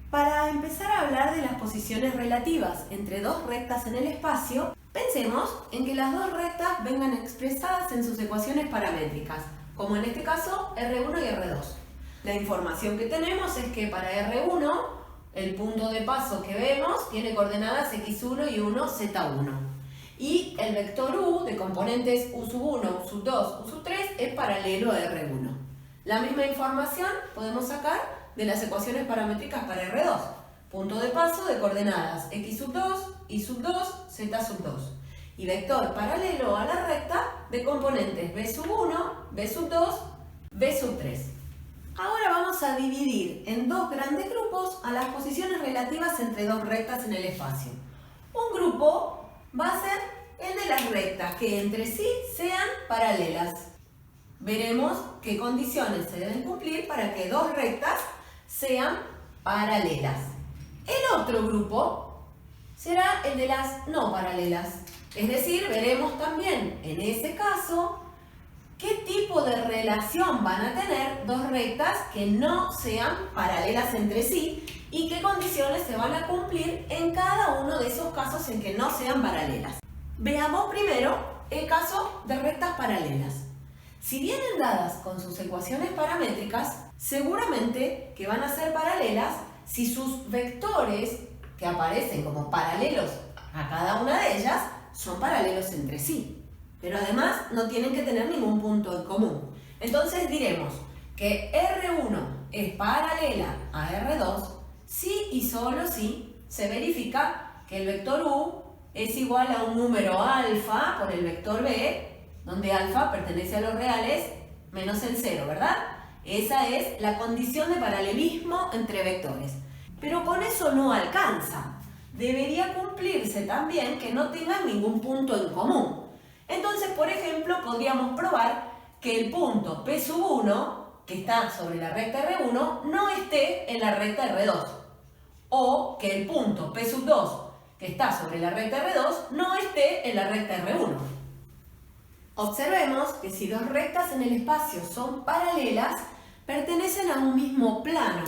Para empezar a hablar de las posiciones relativas entre dos rectas en el espacio, pensemos en que las dos rectas vengan expresadas en sus ecuaciones paramétricas, como en este caso R1 y R2. La información que tenemos es que para R1, el punto de paso que vemos tiene coordenadas x1 y 1, z1. Y el vector u de componentes u sub 1, u sub 2, u sub 3 es paralelo a R1. La misma información podemos sacar de las ecuaciones paramétricas para R2. Punto de paso de coordenadas x sub 2, y sub 2, z sub 2. Y vector paralelo a la recta de componentes b sub 1, b sub 2, b sub 3. Ahora vamos a dividir en dos grandes grupos a las posiciones relativas entre dos rectas en el espacio. Un grupo va a ser el de las rectas que entre sí sean paralelas. Veremos qué condiciones se deben cumplir para que dos rectas sean paralelas. El otro grupo será el de las no paralelas. Es decir, veremos también en ese caso qué tipo de relación van a tener dos rectas que no sean paralelas entre sí y qué condiciones se van a cumplir en cada uno de esos casos en que no sean paralelas. Veamos primero el caso de rectas paralelas. Si vienen dadas con sus ecuaciones paramétricas, seguramente que van a ser paralelas si sus vectores que aparecen como paralelos a cada una de ellas son paralelos entre sí. Pero además no tienen que tener ningún punto en común. Entonces diremos que R1 es paralela a R2 si y solo si se verifica que el vector u es igual a un número alfa por el vector b, donde alfa pertenece a los reales menos el 0, ¿verdad? Esa es la condición de paralelismo entre vectores. Pero con eso no alcanza. Debería cumplirse también que no tengan ningún punto en común. Entonces, por ejemplo, podríamos probar que el punto P sub 1, que está sobre la recta R1, no esté en la recta R2. O que el punto P sub 2, que está sobre la recta R2, no esté en la recta R1. Observemos que si dos rectas en el espacio son paralelas, pertenecen a un mismo plano.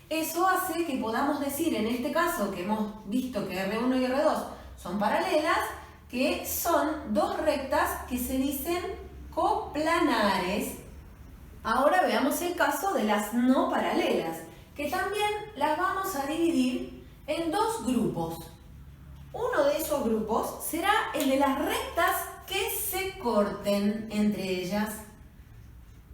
Eso hace que podamos decir, en este caso que hemos visto que R1 y R2 son paralelas, que son dos rectas que se dicen coplanares. Ahora veamos el caso de las no paralelas, que también las vamos a dividir en dos grupos. Uno de esos grupos será el de las rectas que se corten entre ellas,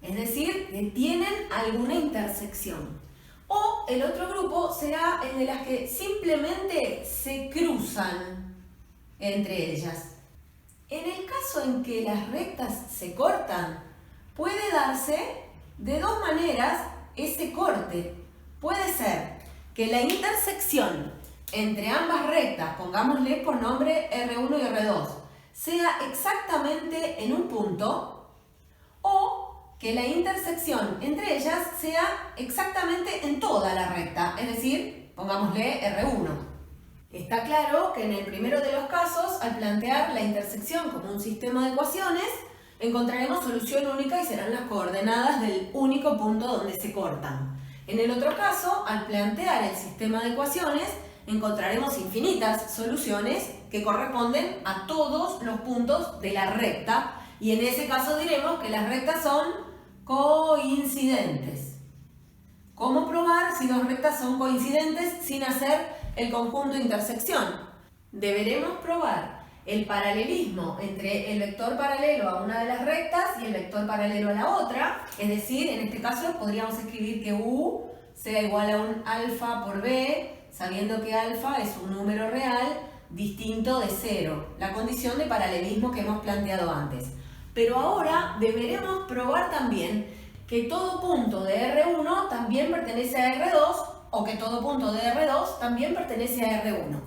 es decir, que tienen alguna intersección. O el otro grupo será el de las que simplemente se cruzan entre ellas. En el caso en que las rectas se cortan, puede darse de dos maneras ese corte. Puede ser que la intersección entre ambas rectas, pongámosle por nombre R1 y R2, sea exactamente en un punto, o que la intersección entre ellas sea exactamente en toda la recta, es decir, pongámosle R1. Está claro que en el primero de los casos, al plantear la intersección como un sistema de ecuaciones, encontraremos solución única y serán las coordenadas del único punto donde se cortan. En el otro caso, al plantear el sistema de ecuaciones, encontraremos infinitas soluciones que corresponden a todos los puntos de la recta y en ese caso diremos que las rectas son coincidentes. ¿Cómo probar si dos rectas son coincidentes sin hacer el conjunto de intersección? Deberemos probar el paralelismo entre el vector paralelo a una de las rectas y el vector paralelo a la otra, es decir, en este caso podríamos escribir que u sea igual a un alfa por b, sabiendo que alfa es un número real distinto de 0, la condición de paralelismo que hemos planteado antes. Pero ahora deberemos probar también que todo punto de R1 también pertenece a R2 o que todo punto de R2 también pertenece a R1.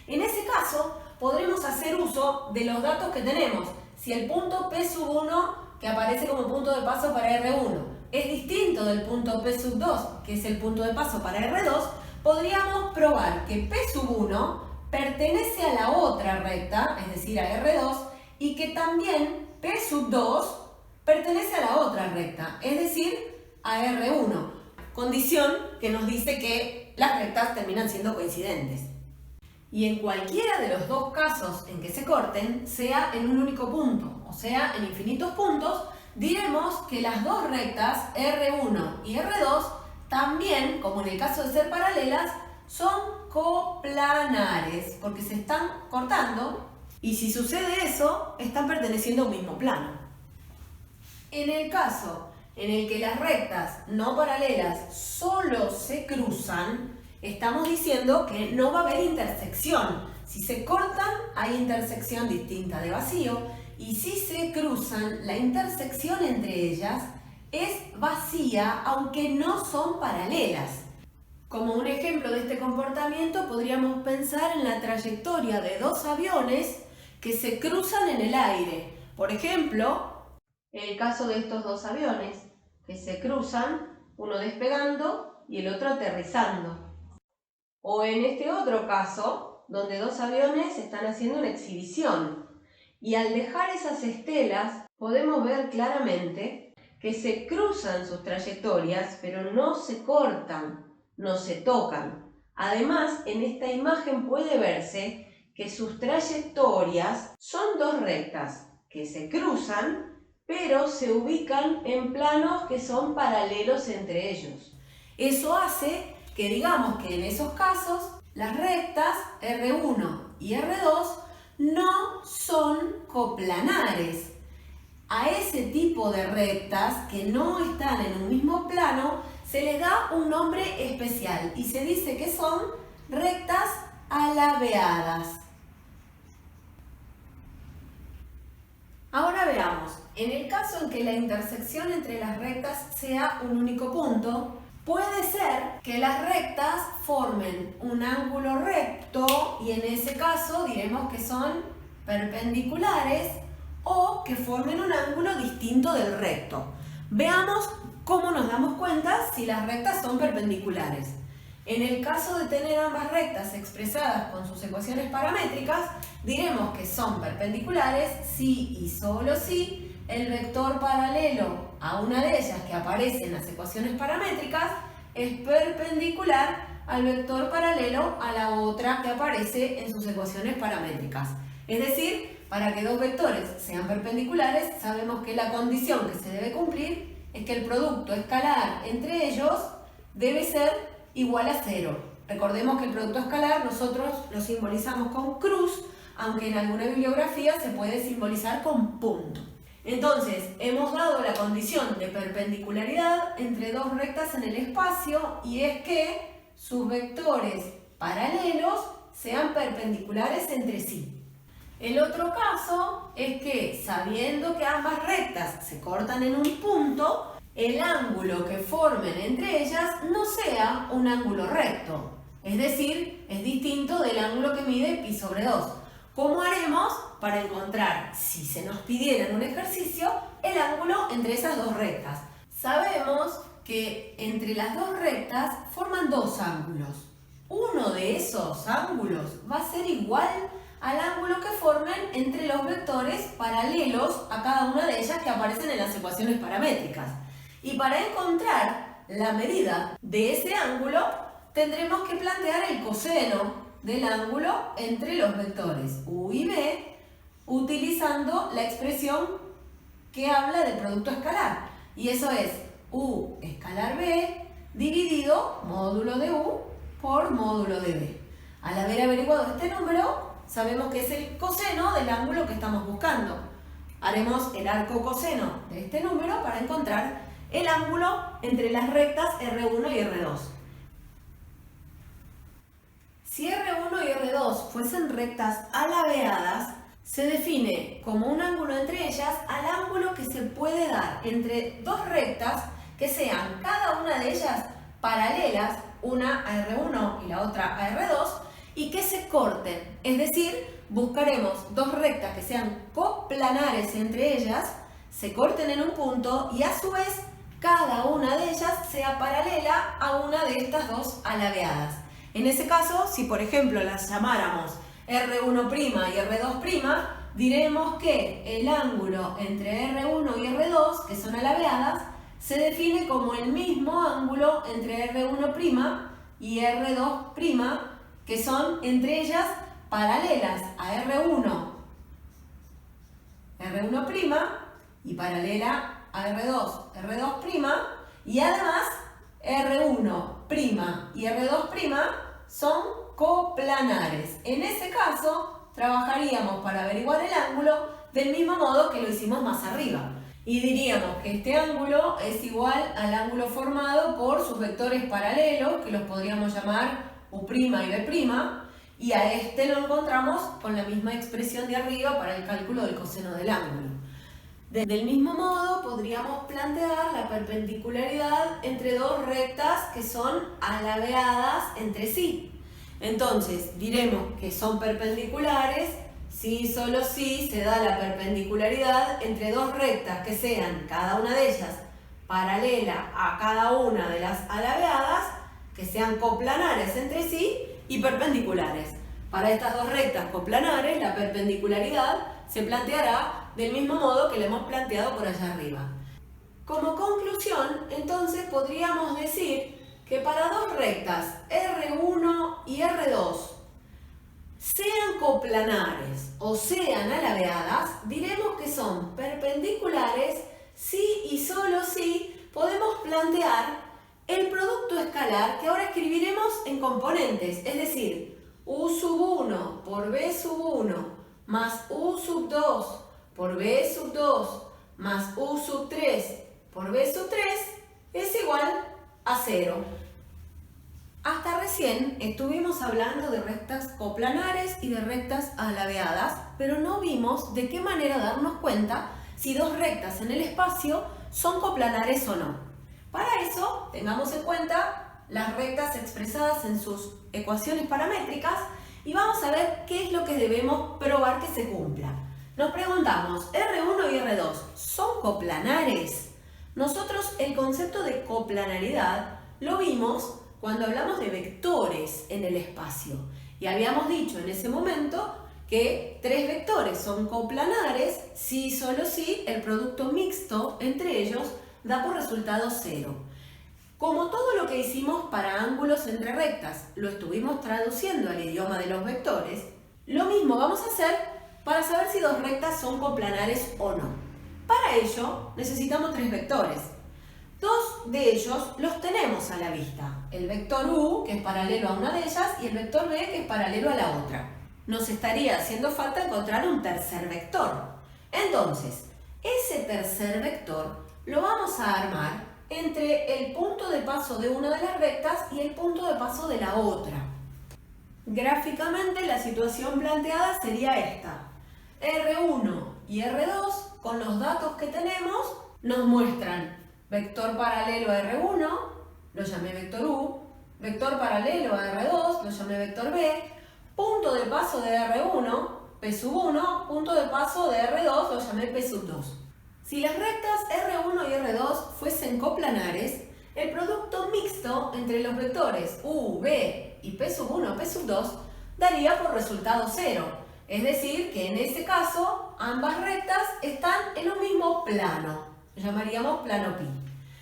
En ese caso, podremos hacer uso de los datos que tenemos. Si el punto P sub 1, que aparece como punto de paso para R1, es distinto del punto P sub 2, que es el punto de paso para R2, podríamos probar que P sub 1 pertenece a la otra recta, es decir, a R2, y que también P sub 2 pertenece a la otra recta, es decir, a R1. Condición que nos dice que las rectas terminan siendo coincidentes. Y en cualquiera de los dos casos en que se corten, sea en un único punto, o sea en infinitos puntos, diremos que las dos rectas R1 y R2 también, como en el caso de ser paralelas, son coplanares, porque se están cortando y si sucede eso, están perteneciendo a un mismo plano. En el caso en el que las rectas no paralelas solo se cruzan, estamos diciendo que no va a haber intersección. Si se cortan, hay intersección distinta de vacío, y si se cruzan, la intersección entre ellas es vacía, aunque no son paralelas. Como un ejemplo de este comportamiento, podríamos pensar en la trayectoria de dos aviones que se cruzan en el aire. Por ejemplo, el caso de estos dos aviones que se cruzan, uno despegando y el otro aterrizando. O en este otro caso, donde dos aviones están haciendo una exhibición. Y al dejar esas estelas, podemos ver claramente que se cruzan sus trayectorias, pero no se cortan, no se tocan. Además, en esta imagen puede verse que sus trayectorias son dos rectas que se cruzan, pero se ubican en planos que son paralelos entre ellos. Eso hace que digamos que en esos casos las rectas R1 y R2 no son coplanares. A ese tipo de rectas que no están en un mismo plano se les da un nombre especial y se dice que son rectas alabeadas. Ahora veamos, en el caso en que la intersección entre las rectas sea un único punto, puede ser que las rectas formen un ángulo recto y en ese caso diremos que son perpendiculares o que formen un ángulo distinto del recto. Veamos cómo nos damos cuenta si las rectas son perpendiculares. En el caso de tener ambas rectas expresadas con sus ecuaciones paramétricas, diremos que son perpendiculares si y solo si el vector paralelo a una de ellas que aparece en las ecuaciones paramétricas es perpendicular al vector paralelo a la otra que aparece en sus ecuaciones paramétricas. Es decir, para que dos vectores sean perpendiculares, sabemos que la condición que se debe cumplir es que el producto escalar entre ellos debe ser igual a 0. Recordemos que el producto escalar nosotros lo simbolizamos con cruz, aunque en alguna bibliografía se puede simbolizar con punto. Entonces, hemos dado la condición de perpendicularidad entre dos rectas en el espacio y es que sus vectores paralelos sean perpendiculares entre sí. El otro caso es que, sabiendo que ambas rectas se cortan en un punto, el ángulo que formen entre ellas no sea un ángulo recto, es decir, es distinto del ángulo que mide pi sobre 2. ¿Cómo haremos para encontrar, si se nos pidiera en un ejercicio, el ángulo entre esas dos rectas? Sabemos que entre las dos rectas forman dos ángulos. Uno de esos ángulos va a ser igual al ángulo que formen entre los vectores paralelos a cada una de ellas que aparecen en las ecuaciones paramétricas. Y para encontrar la medida de ese ángulo, tendremos que plantear el coseno del ángulo entre los vectores u y b, utilizando la expresión que habla del producto escalar. Y eso es u escalar b dividido módulo de u por módulo de b. Al haber averiguado este número, sabemos que es el coseno del ángulo que estamos buscando. Haremos el arco coseno de este número para encontrar el ángulo entre las rectas R1 y R2. Si R1 y R2 fuesen rectas alabeadas, se define como un ángulo entre ellas al ángulo que se puede dar entre dos rectas que sean cada una de ellas paralelas, una a R1 y la otra a R2, y que se corten. Es decir, buscaremos dos rectas que sean coplanares entre ellas, se corten en un punto y a su vez cada una de ellas sea paralela a una de estas dos alabeadas. En ese caso, si por ejemplo las llamáramos R1' y R2', diremos que el ángulo entre R1 y R2, que son alabeadas, se define como el mismo ángulo entre R1' y R2', que son entre ellas paralelas a R1', y paralela a R2', y además R1' y R2' son coplanares. En ese caso, trabajaríamos para averiguar el ángulo del mismo modo que lo hicimos más arriba. Y diríamos que este ángulo es igual al ángulo formado por sus vectores paralelos, que los podríamos llamar U' y B', y a este lo encontramos con la misma expresión de arriba para el cálculo del coseno del ángulo. Del mismo modo, podríamos plantear la perpendicularidad entre dos rectas que son alabeadas entre sí. Entonces, diremos que son perpendiculares si y solo si se da la perpendicularidad entre dos rectas que sean, cada una de ellas, paralela a cada una de las alabeadas, que sean coplanares entre sí y perpendiculares. Para estas dos rectas coplanares, la perpendicularidad se planteará del mismo modo que lo hemos planteado por allá arriba. Como conclusión, entonces podríamos decir que para dos rectas R1 y R2, sean coplanares o sean alabeadas, diremos que son perpendiculares si y solo si podemos plantear el producto escalar que ahora escribiremos en componentes, es decir, U1 por B1 más U2 por B2 más U3 por B3 es igual a 0. Hasta recién estuvimos hablando de rectas coplanares y de rectas alabeadas, pero no vimos de qué manera darnos cuenta si dos rectas en el espacio son coplanares o no. Para eso, tengamos en cuenta las rectas expresadas en sus ecuaciones paramétricas y vamos a ver qué es lo que debemos probar que se cumpla. Nos preguntamos, R1 y R2, ¿son coplanares? Nosotros el concepto de coplanaridad lo vimos cuando hablamos de vectores en el espacio. Y habíamos dicho en ese momento que tres vectores son coplanares si y solo si el producto mixto entre ellos da por resultado 0. Como todo lo que hicimos para ángulos entre rectas lo estuvimos traduciendo al idioma de los vectores, lo mismo vamos a hacer para saber si dos rectas son coplanares o no. Para ello necesitamos tres vectores. Dos de ellos los tenemos a la vista. El vector U, que es paralelo a una de ellas, y el vector B, que es paralelo a la otra. Nos estaría haciendo falta encontrar un tercer vector. Entonces, ese tercer vector lo vamos a armar entre el punto de paso de una de las rectas y el punto de paso de la otra. Gráficamente la situación planteada sería esta. R1 y R2, con los datos que tenemos, nos muestran vector paralelo a R1, lo llamé vector U, vector paralelo a R2, lo llamé vector B, punto de paso de R1, P1, punto de paso de R2, lo llamé P2. Si las rectas R1 y R2 fuesen coplanares, el producto mixto entre los vectores U, B y P1, P2 daría por resultado 0. Es decir, que en ese caso ambas rectas están en un mismo plano. Lo llamaríamos plano pi.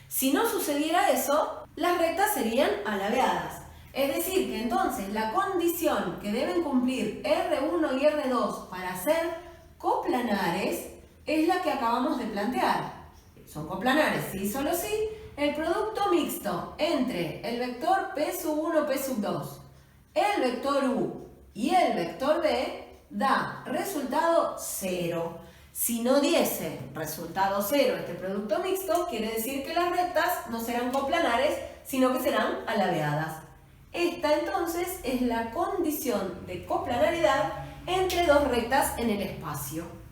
Si no sucediera eso, las rectas serían alabeadas. Es decir, que entonces la condición que deben cumplir R1 y R2 para ser coplanares es la que acabamos de plantear. Son coplanares, sí, solo sí. El producto mixto entre el vector P1, P2, el vector U y el vector B da resultado 0. Si no diese resultado 0 este producto mixto, quiere decir que las rectas no serán coplanares, sino que serán alabeadas. Esta entonces es la condición de coplanaridad entre dos rectas en el espacio.